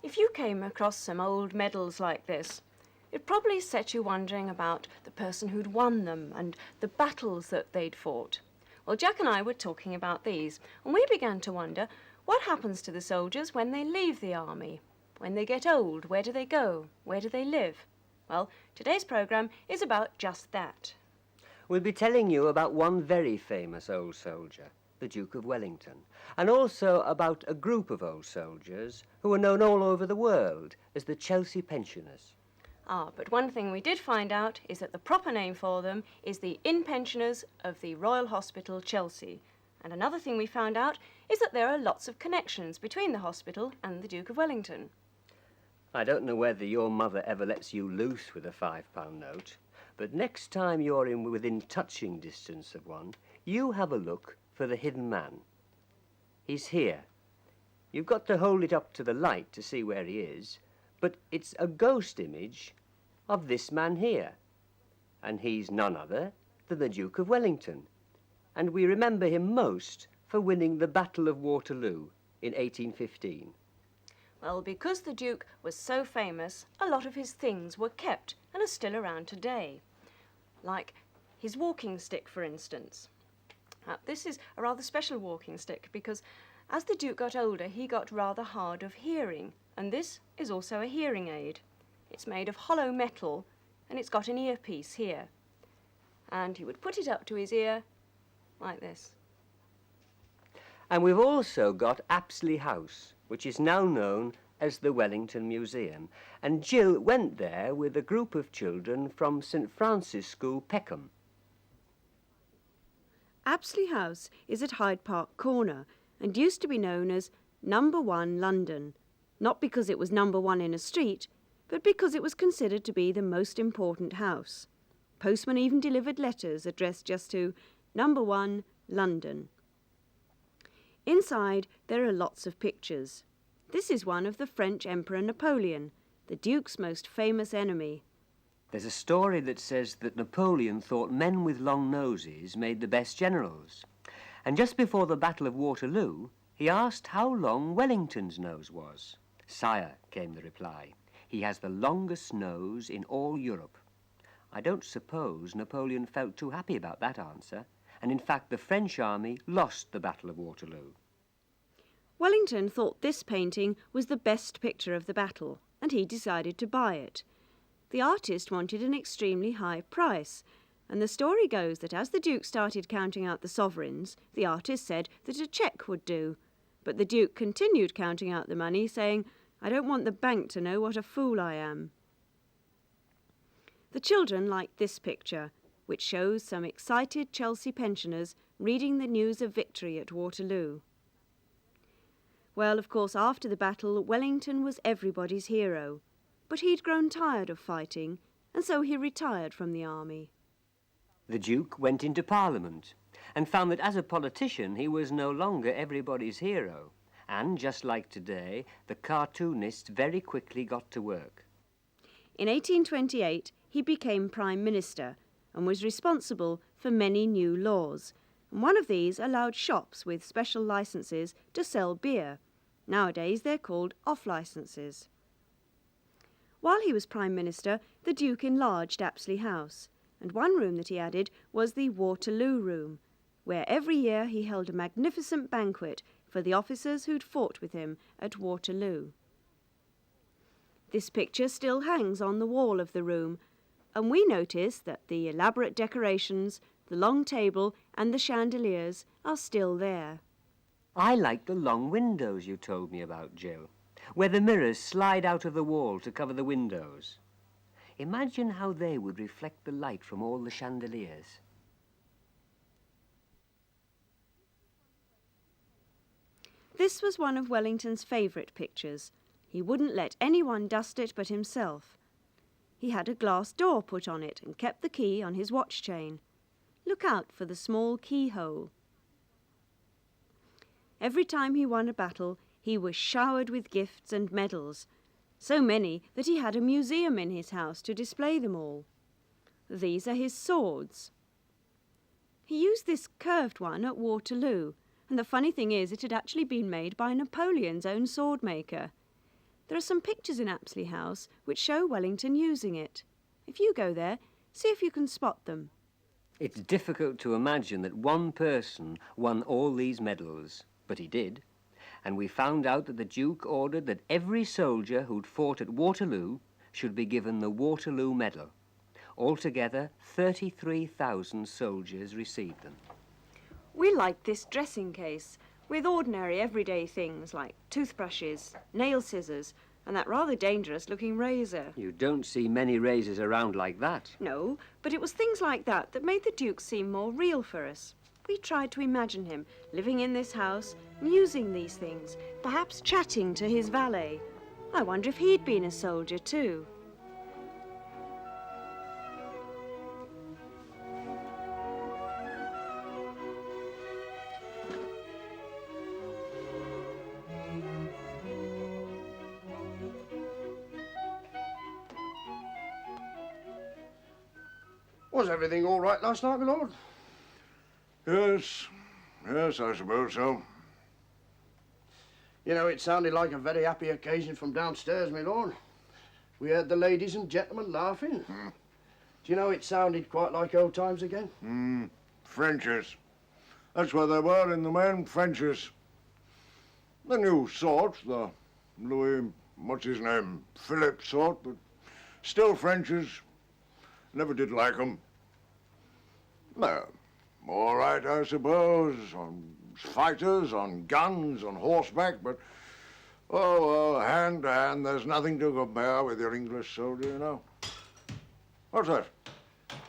If you came across some old medals like this, it probably set you wondering about the person who'd won them and the battles that they'd fought. Well, Jack and I were talking about these, and we began to wonder what happens to the soldiers when they leave the army. When they get old, where do they go? Where do they live? Well, today's programme is about just that. We'll be telling you about one very famous old soldier, the Duke of Wellington, and also about a group of old soldiers who are known all over the world as the Chelsea Pensioners. But one thing we did find out is that the proper name for them is the Inn Pensioners of the Royal Hospital, Chelsea. And another thing we found out is that there are lots of connections between the hospital and the Duke of Wellington. I don't know whether your mother ever lets you loose with a £5 note, but next time you're within touching distance of one, you have a look for the hidden man. He's here. You've got to hold it up to the light to see where he is, but it's a ghost image of this man here. And he's none other than the Duke of Wellington. And we remember him most for winning the Battle of Waterloo in 1815. Well, because the Duke was so famous, a lot of his things were kept and are still around today. Like his walking stick, for instance. This is a rather special walking stick because as the Duke got older, he got rather hard of hearing, and this is also a hearing aid. It's made of hollow metal, and it's got an earpiece here. And he would put it up to his ear like this. And we've also got Apsley House, which is now known as the Wellington Museum. And Jill went there with a group of children from St Francis School, Peckham. Apsley House is at Hyde Park Corner and used to be known as Number 1 London, not because it was number 1 in a street, but because it was considered to be the most important house. Postmen even delivered letters addressed just to Number 1 London. Inside there are lots of pictures. This is one of the French Emperor Napoleon, the Duke's most famous enemy. There's a story that says that Napoleon thought men with long noses made the best generals. And just before the Battle of Waterloo, he asked how long Wellington's nose was. "Sire," came the reply, "he has the longest nose in all Europe." I don't suppose Napoleon felt too happy about that answer, and in fact the French army lost the Battle of Waterloo. Wellington thought this painting was the best picture of the battle, and he decided to buy it. The artist wanted an extremely high price, and the story goes that as the Duke started counting out the sovereigns, the artist said that a cheque would do. But the Duke continued counting out the money, saying, "I don't want the bank to know what a fool I am." The children liked this picture, which shows some excited Chelsea pensioners reading the news of victory at Waterloo. Well, of course, after the battle, Wellington was everybody's hero, but he'd grown tired of fighting, and so he retired from the army. The Duke went into Parliament and found that as a politician he was no longer everybody's hero. And just like today, the cartoonists very quickly got to work. In 1828, he became Prime Minister and was responsible for many new laws. And one of these allowed shops with special licences to sell beer. Nowadays they're called off-licences. While he was Prime Minister, the Duke enlarged Apsley House, and one room that he added was the Waterloo Room, where every year he held a magnificent banquet for the officers who'd fought with him at Waterloo. This picture still hangs on the wall of the room, and we notice that the elaborate decorations, the long table and the chandeliers are still there. I like the long windows you told me about, Jill, where the mirrors slide out of the wall to cover the windows. Imagine how they would reflect the light from all the chandeliers. This was one of Wellington's favourite pictures. He wouldn't let anyone dust it but himself. He had a glass door put on it and kept the key on his watch chain. Look out for the small keyhole. Every time he won a battle, he was showered with gifts and medals, so many that he had a museum in his house to display them all. These are his swords. He used this curved one at Waterloo, and the funny thing is it had actually been made by Napoleon's own sword maker. There are some pictures in Apsley House which show Wellington using it. If you go there, see if you can spot them. It's difficult to imagine that one person won all these medals, but he did. And we found out that the Duke ordered that every soldier who'd fought at Waterloo should be given the Waterloo Medal. Altogether, 33,000 soldiers received them. We liked this dressing case, with ordinary everyday things like toothbrushes, nail scissors, and that rather dangerous-looking razor. You don't see many razors around like that. No, but it was things like that that made the Duke seem more real for us. We tried to imagine him living in this house, using these things, perhaps chatting to his valet. I wonder if he'd been a soldier too. Was everything all right last night, my lord? Yes, I suppose so. You know, it sounded like a very happy occasion from downstairs, my lord. We heard the ladies and gentlemen laughing. Do you know, it sounded quite like old times again? Frenchers. That's what they were in the main, Frenchers. The new sort, the Louis, what's his name, Philip sort, but still Frenchers. Never did like 'em. No, all right, I suppose, on fighters, on guns, on horseback, but, oh, well, hand to hand, there's nothing to compare with your English soldier, you know. What's that?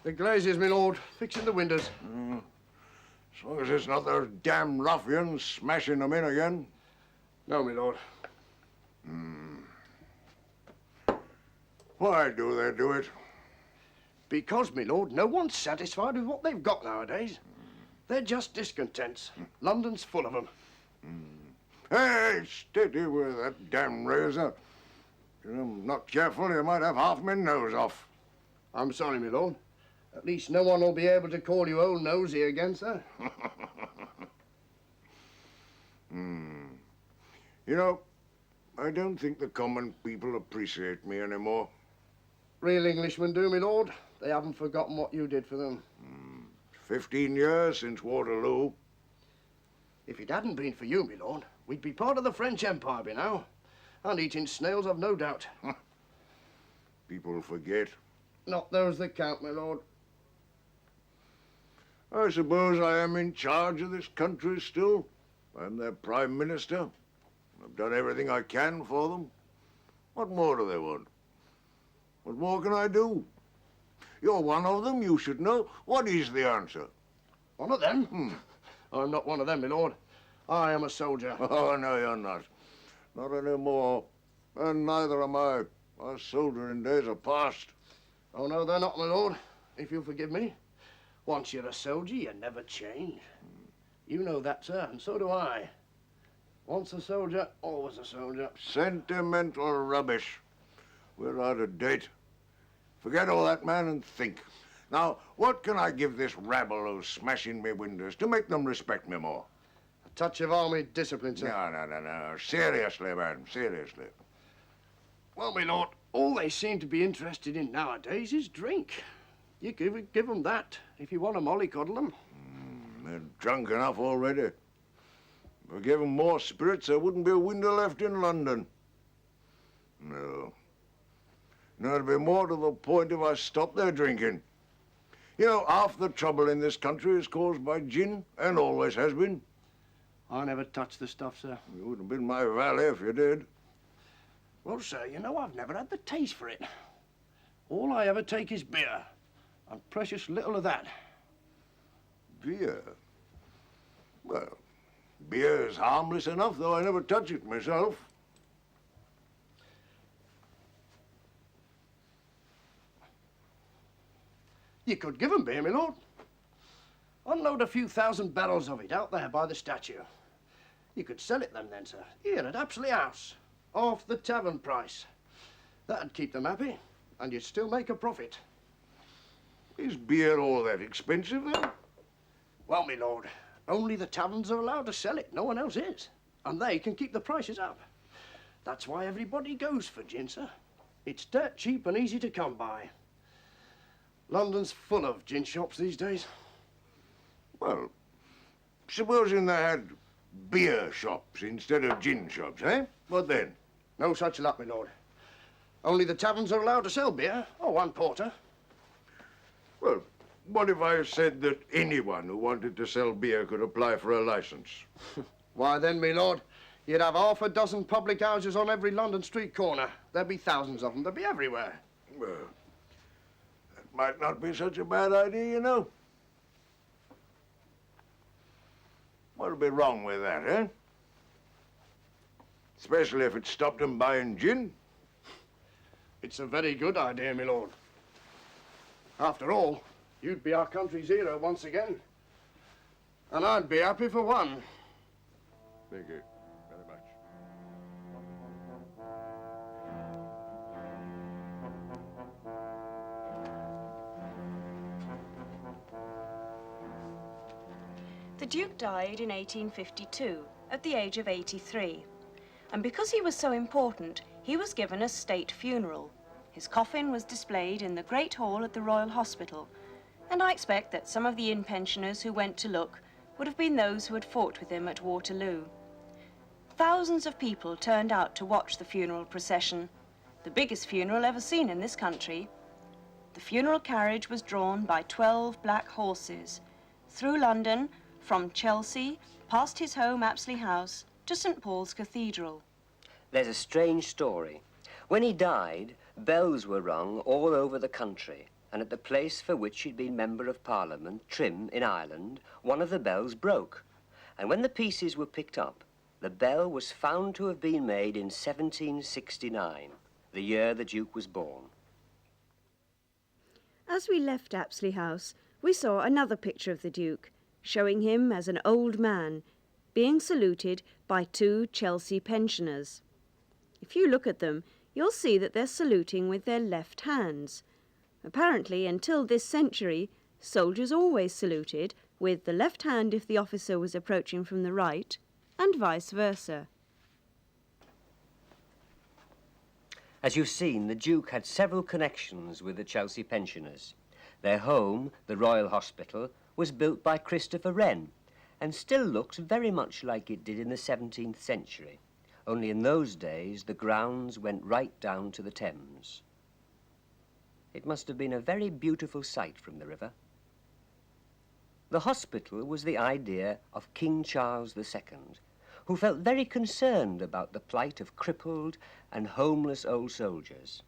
The glaziers, my lord, fixing the windows. As long as it's not those damn ruffians smashing them in again. No, my lord. Why do they do it? Because, my lord, no one's satisfied with what they've got nowadays. They're just discontents. London's full of them. Hey, steady with that damn razor. If I'm not careful, you might have half my nose off. I'm sorry, my lord. At least no one will be able to call you old nosy again, sir. You know, I don't think the common people appreciate me anymore. Real Englishmen do, my lord. They haven't forgotten what you did for them. 15 years since Waterloo. If it hadn't been for you, my lord, we'd be part of the French Empire by now. And eating snails, I've no doubt. People forget. Not those that count, my lord. I suppose I am in charge of this country still. I'm their Prime Minister. I've done everything I can for them. What more do they want? What more can I do? You're one of them, you should know. What is the answer? One of them? I'm not one of them, my lord. I am a soldier. Oh, no, you're not. Not anymore. And neither am I. Our soldiering days are past. Oh, no, they're not, my lord. If you'll forgive me. Once you're a soldier, you never change. You know that, sir, and so do I. Once a soldier, always a soldier. Sentimental rubbish. We're out of date. Forget all that, man, and think. Now, what can I give this rabble who's smashing me windows to make them respect me more? A touch of army discipline, sir. No. Seriously, man, seriously. Well, my lord, all they seem to be interested in nowadays is drink. You give them that. If you want to mollycoddle them. They're drunk enough already. If I gave them more spirits, there wouldn't be a window left in London. No. It'd be more to the point if I stopped their drinking. You know, half the trouble in this country is caused by gin, and always has been. I never touched the stuff, sir. You wouldn't have been my valet if you did. Well, sir, you know, I've never had the taste for it. All I ever take is beer, and precious little of that. Beer? Well, beer is harmless enough, though I never touch it myself. You could give 'em beer, my lord. Unload a few thousand barrels of it out there by the statue. You could sell it them then, sir, here at Apsley House, off the tavern price. That'd keep them happy, and you'd still make a profit. Is beer all that expensive, then? Well, my lord, only the taverns are allowed to sell it. No one else is. And they can keep the prices up. That's why everybody goes for gin, sir. It's dirt cheap and easy to come by. London's full of gin shops these days. Well, supposing they had beer shops instead of gin shops, eh? What then? No such luck, my lord. Only the taverns are allowed to sell beer, or one porter. Well, what if I said that anyone who wanted to sell beer could apply for a license? Why then, my lord, you'd have half a dozen public houses on every London street corner. There'd be thousands of them. They'd be everywhere. Well, that might not be such a bad idea, you know. What'll be wrong with that, eh? Especially if it stopped them buying gin. It's a very good idea, my lord. After all, you'd be our country's hero once again. And I'd be happy for one. Thank you very much. The Duke died in 1852 at the age of 83. And because he was so important, he was given a state funeral. His coffin was displayed in the Great Hall at the Royal Hospital, and I expect that some of the inn pensioners who went to look would have been those who had fought with him at Waterloo. Thousands of people turned out to watch the funeral procession, the biggest funeral ever seen in this country. The funeral carriage was drawn by 12 black horses, through London, from Chelsea, past his home Apsley House, to St. Paul's Cathedral. There's a strange story. When he died, bells were rung all over the country, and at the place for which he'd been Member of Parliament, Trim, in Ireland, one of the bells broke. And when the pieces were picked up, the bell was found to have been made in 1769, the year the Duke was born. As we left Apsley House, we saw another picture of the Duke, showing him as an old man, being saluted by 2 Chelsea pensioners. If you look at them, you'll see that they're saluting with their left hands. Apparently, until this century, soldiers always saluted with the left hand if the officer was approaching from the right, and vice versa. As you've seen, the Duke had several connections with the Chelsea pensioners. Their home, the Royal Hospital, was built by Christopher Wren, and still looks very much like it did in the 17th century. Only in those days, the grounds went right down to the Thames. It must have been a very beautiful sight from the river. The hospital was the idea of King Charles II, who felt very concerned about the plight of crippled and homeless old soldiers.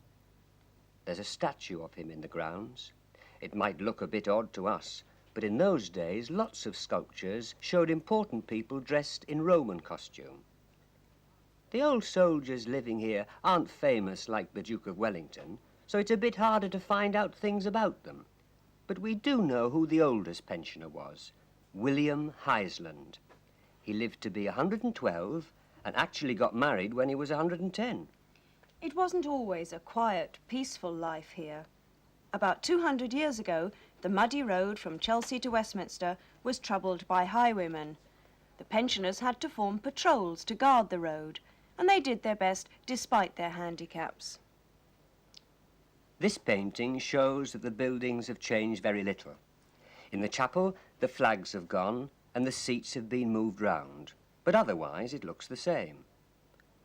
There's a statue of him in the grounds. It might look a bit odd to us, but in those days, lots of sculptures showed important people dressed in Roman costume. The old soldiers living here aren't famous like the Duke of Wellington, so it's a bit harder to find out things about them. But we do know who the oldest pensioner was, William Heisland. He lived to be 112 and actually got married when he was 110. It wasn't always a quiet, peaceful life here. About 200 years ago, the muddy road from Chelsea to Westminster was troubled by highwaymen. The pensioners had to form patrols to guard the road, and they did their best despite their handicaps. This painting shows that the buildings have changed very little. In the chapel, the flags have gone and the seats have been moved round, but otherwise it looks the same.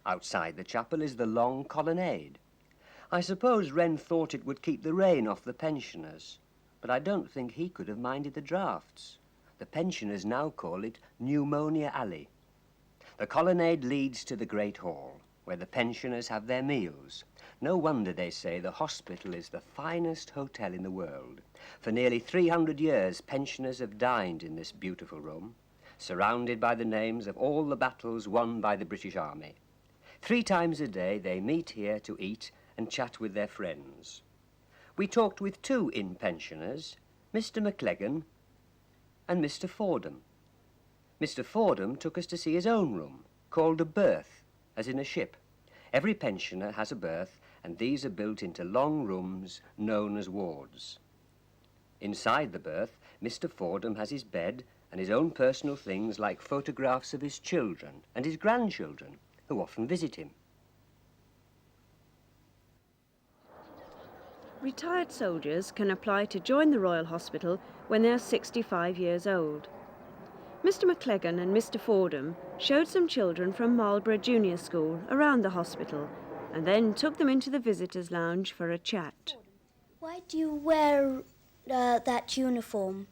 Outside the chapel is the long colonnade. I suppose Wren thought it would keep the rain off the pensioners, but I don't think he could have minded the draughts. The pensioners now call it Pneumonia Alley. The colonnade leads to the Great Hall, where the pensioners have their meals. No wonder they say the hospital is the finest hotel in the world. For nearly 300 years, pensioners have dined in this beautiful room, surrounded by the names of all the battles won by the British Army. 3 times a day they meet here to eat and chat with their friends. We talked with 2 inn pensioners, Mr. McLegan and Mr. Fordham. Mr. Fordham took us to see his own room, called a berth, as in a ship. Every pensioner has a berth, and these are built into long rooms known as wards. Inside the berth, Mr. Fordham has his bed and his own personal things like photographs of his children and his grandchildren, who often visit him. Retired soldiers can apply to join the Royal Hospital when they are 65 years old. Mr McCleggan and Mr Fordham showed some children from Marlborough Junior School around the hospital and then took them into the visitors' lounge for a chat. Why do you wear that uniform?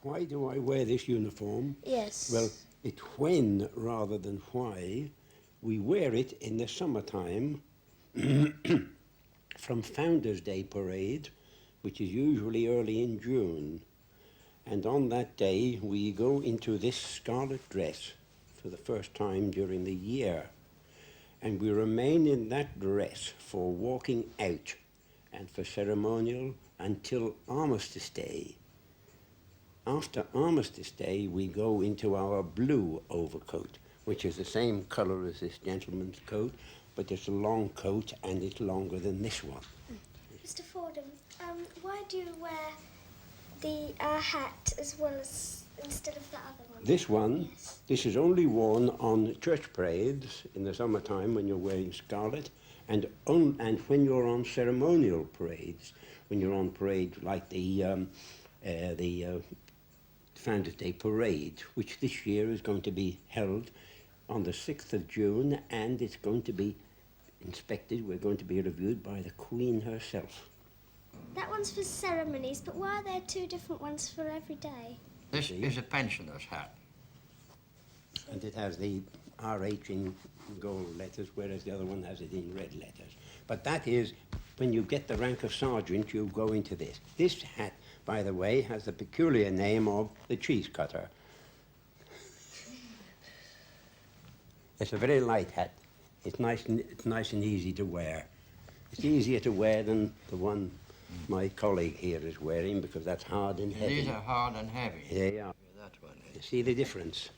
Why do I wear this uniform? Yes. Well, it's when rather than why. We wear it in the summertime from Founders' Day parade, which is usually early in June. And on that day, we go into this scarlet dress for the first time during the year. And we remain in that dress for walking out and for ceremonial until Armistice Day. After Armistice Day, we go into our blue overcoat, which is the same colour as this gentleman's coat, but it's a long coat and it's longer than this one. Mr Fordham, why do you wear the hat as well as instead of the other one? This one, Yes. this is only worn on church parades in the summertime when you're wearing scarlet, and when you're on ceremonial parades, when you're on parade like the Founders' Day parade, which this year is going to be held on the 6th of June, and it's going to be inspected, we're going to be reviewed by the Queen herself. That one's for ceremonies, but why are there two different ones for every day? This is a pensioner's hat. And it has the RH in gold letters, whereas the other one has it in red letters. But that is, when you get the rank of sergeant, you go into this. This hat, by the way, has the peculiar name of the cheese cutter. It's a very light hat. It's nice and easy to wear. It's easier to wear than the one my colleague here is wearing, because that's hard and heavy. These are hard and heavy. There you are. That one You is. see the difference?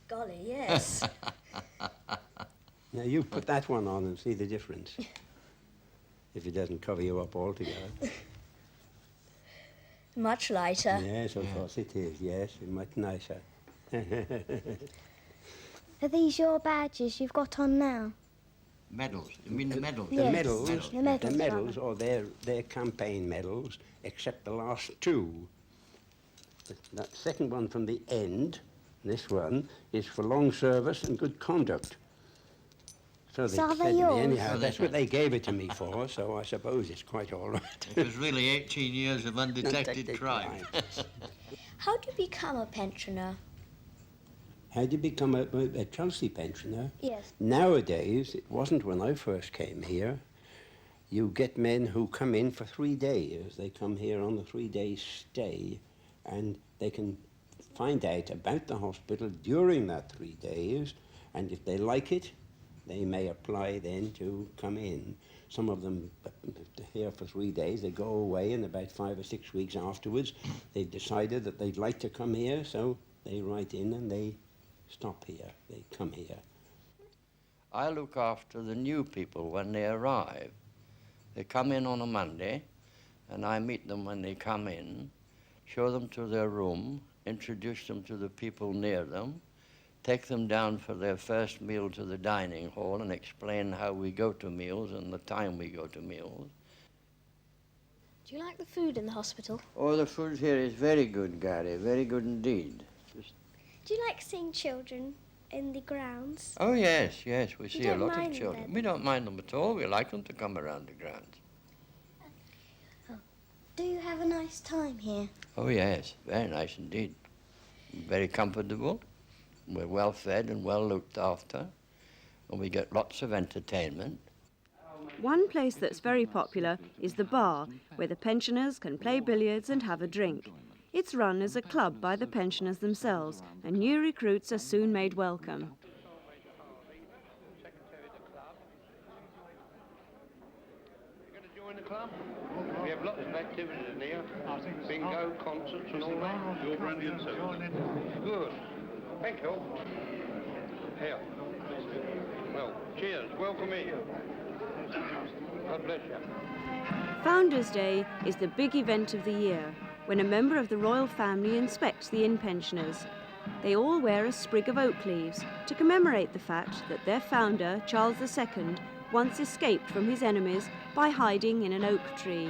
Golly, yes. Now you put that one on and see the difference. If it doesn't cover you up altogether. Much lighter. Yes, of course it is, yes, and much nicer. Are these your badges you've got on now? Medals. You mean the medals? The Yes. medals, The medals, the medals, rather. or their campaign medals, except the last two. That second one from the end, this one, is for long service and good conduct. So they So are said they to me yours? anyhow, that's what they gave it to me for, so I suppose it's quite all right. It was really 18 years of undetected crime. How do you become a pensioner? How do you become a Chelsea pensioner? Yes. Nowadays, it wasn't when I first came here. You get men who come in for 3 days. They come here on a 3-day stay, and they can find out about the hospital during that 3 days, and if they like it, they may apply then to come in. Some of them are here for 3 days. They go away, and about 5 or 6 weeks afterwards, they've decided that they'd like to come here, so they write in and they stop here. They come here. I look after the new people when they arrive. They come in on a Monday, and I meet them when they come in, show them to their room, introduce them to the people near them, take them down for their first meal to the dining hall and explain how we go to meals and the time we go to meals. Do you like the food in the hospital? Oh, the food here is very good, Gary, very good indeed. Do you like seeing children in the grounds? Oh, yes, yes, we see a don't lot of mind them children. then? We don't mind them at all. We like them to come around the grounds. Do you have a nice time here? Oh, yes, very nice indeed. Very comfortable. We're well fed and well looked after, and we get lots of entertainment. One place that's very popular is the bar, where the pensioners can play billiards and have a drink. It's run as a club by the pensioners themselves, and new recruits are soon made welcome. Join the club? We have lots of activities in here. Bingo, concerts and all that. You're brandy and soda. Good. Thank you. Here. Well, cheers. Welcome in. God bless you. Founders' Day is the big event of the year, when a member of the royal family inspects the inn pensioners. They all wear a sprig of oak leaves to commemorate the fact that their founder, Charles II, once escaped from his enemies by hiding in an oak tree.